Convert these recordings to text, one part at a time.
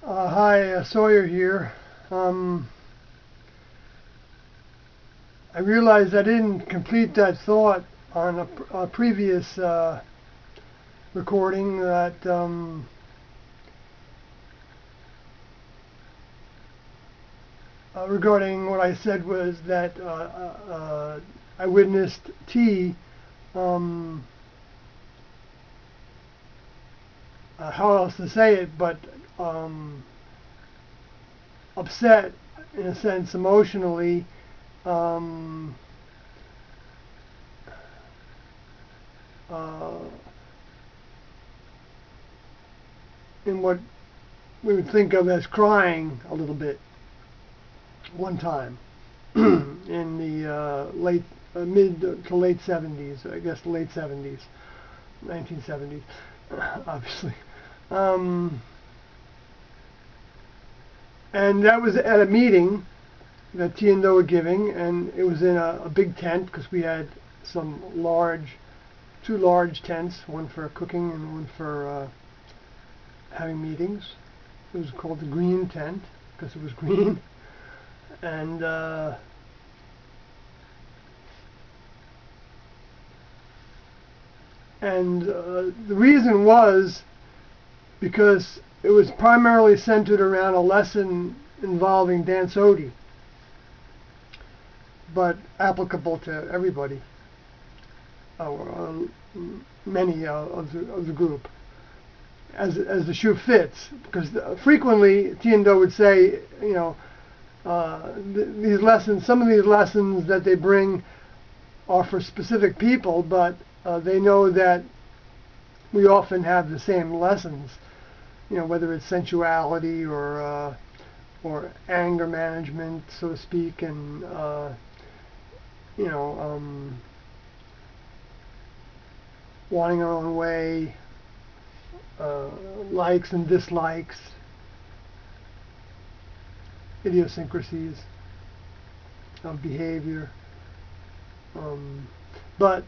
Hi, Sawyer here. I realized I didn't complete that thought on a previous recording that regarding what I said was that I witnessed T. Um, how else to say it, but um, upset in a sense emotionally. Um, uh, in what we would think of as crying a little bit one time in the late mid to late 70s, I guess late 70s, 1970s, obviously. Um, and that was at a meeting that T and Do were giving, and it was in a big tent because we had two large tents, one for cooking and one for having meetings. It was called the Green Tent because it was green, and the reason was because it was primarily centered around a lesson involving Dan Sodi, but applicable to everybody, many of the group, as the shoe fits. Because frequently T and Do would say, these lessons, some of these lessons that they bring are for specific people, but they know that we often have the same lessons, whether it's sensuality or anger management, so to speak, and you know, um, wanting our own way, likes and dislikes, idiosyncrasies of behavior. But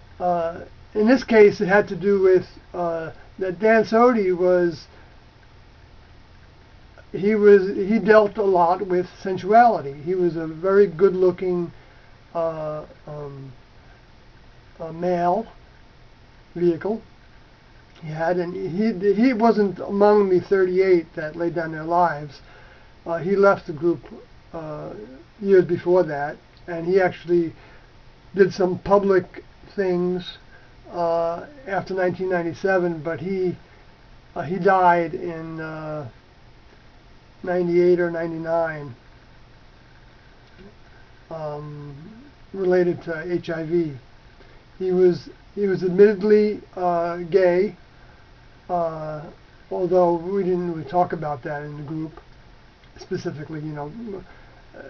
in this case, it had to do with that Dan Sodi he dealt a lot with sensuality. He was a very good-looking male vehicle. He wasn't among the 38 that laid down their lives. He left the group years before that, and he actually did some public things after 1997, but he died in 98 or 99, related to HIV. He was admittedly gay, although we didn't really talk about that in the group specifically,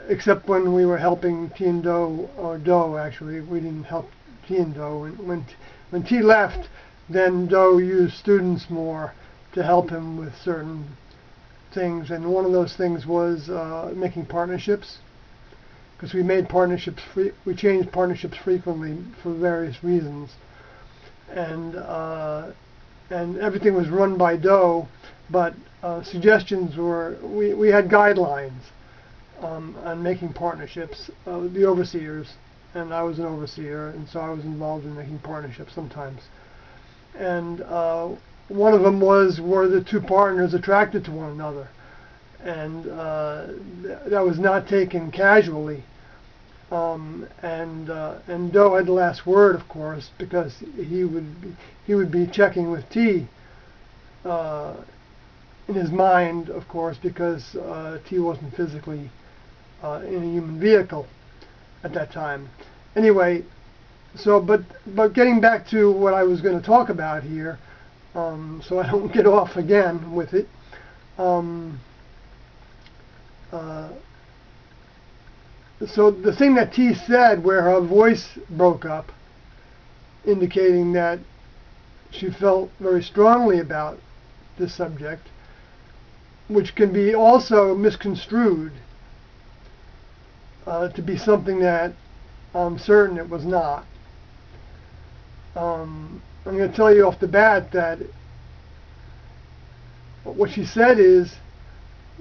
except when we were helping T and Do, or Do actually. We didn't help T and Do. When T left, then Do used students more to help him with certain things, and one of those things was making partnerships, because we changed partnerships frequently for various reasons, and everything was run by Do, but suggestions we had guidelines on making partnerships, the overseers, and I was an overseer, and so I was involved in making partnerships sometimes. And one of them was, were the two partners attracted to one another? And that was not taken casually. And Do had the last word, of course, because he would be checking with T in his mind, of course, because T wasn't physically in a human vehicle at that time. Anyway, so but getting back to what I was going to talk about here, so I don't get off again with it. So the thing that T said, where her voice broke up, indicating that she felt very strongly about this subject, which can be also misconstrued to be something that I'm certain it was not. I'm going to tell you off the bat that what she said is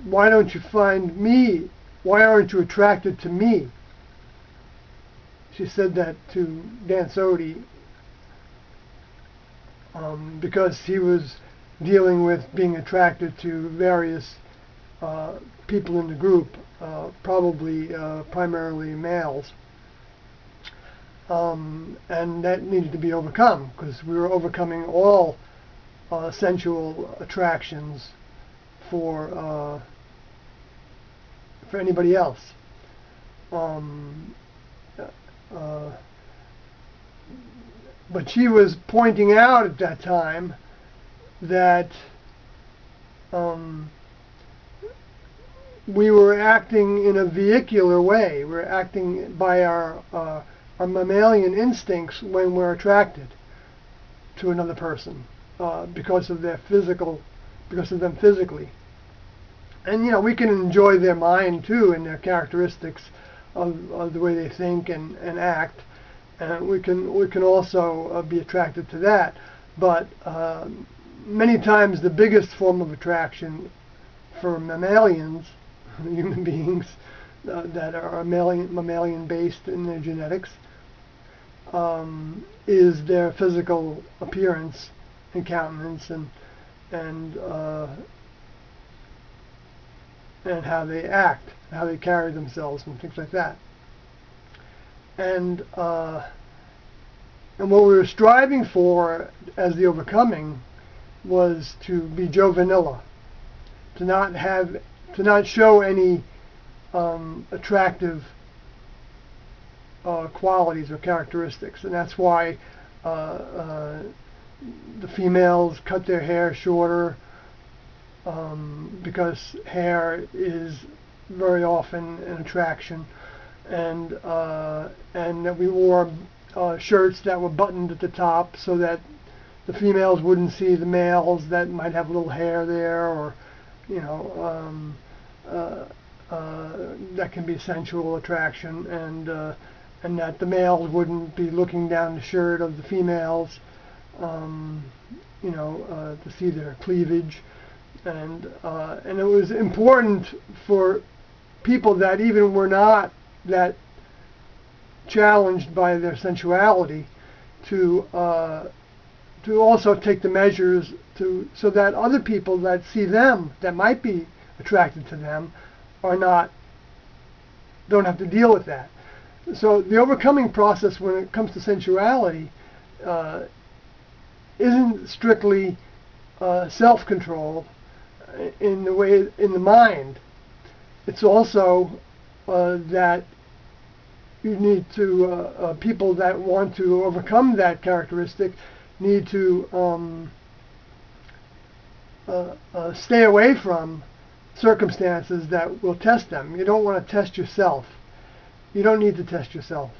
why don't you find me? Why aren't you attracted to me? She said that to Dan Sodi because he was dealing with being attracted to various people in the group, probably primarily males. And that needed to be overcome because we were overcoming all sensual attractions for anybody else. But she was pointing out at that time that we were acting in a vehicular way. We're acting by our mammalian instincts when we're attracted to another person because of them physically. And you know, we can enjoy their mind too and their characteristics of the way they think and act, and we can also be attracted to that. But many times the biggest form of attraction for mammalians, human beings that are mammalian based in their genetics, is their physical appearance and countenance and how they act, how they carry themselves, and things like that. And what we were striving for as the overcoming was to be Joe Vanilla, to not show any attractive qualities or characteristics, and that's why the females cut their hair shorter, because hair is very often an attraction, and that we wore shirts that were buttoned at the top so that the females wouldn't see the males that might have a little hair there, or you know, that can be sensual attraction, and that the males wouldn't be looking down the shirt of the females, you know, to see their cleavage. And it was important for people that even were not that challenged by their sensuality to also take the measures so that other people that see them, that might be attracted to them, don't have to deal with that. So the overcoming process when it comes to sensuality isn't strictly self-control in the mind. It's also that you need to people that want to overcome that characteristic need to stay away from circumstances that will test them. You don't want to test yourself. You don't need to test yourself.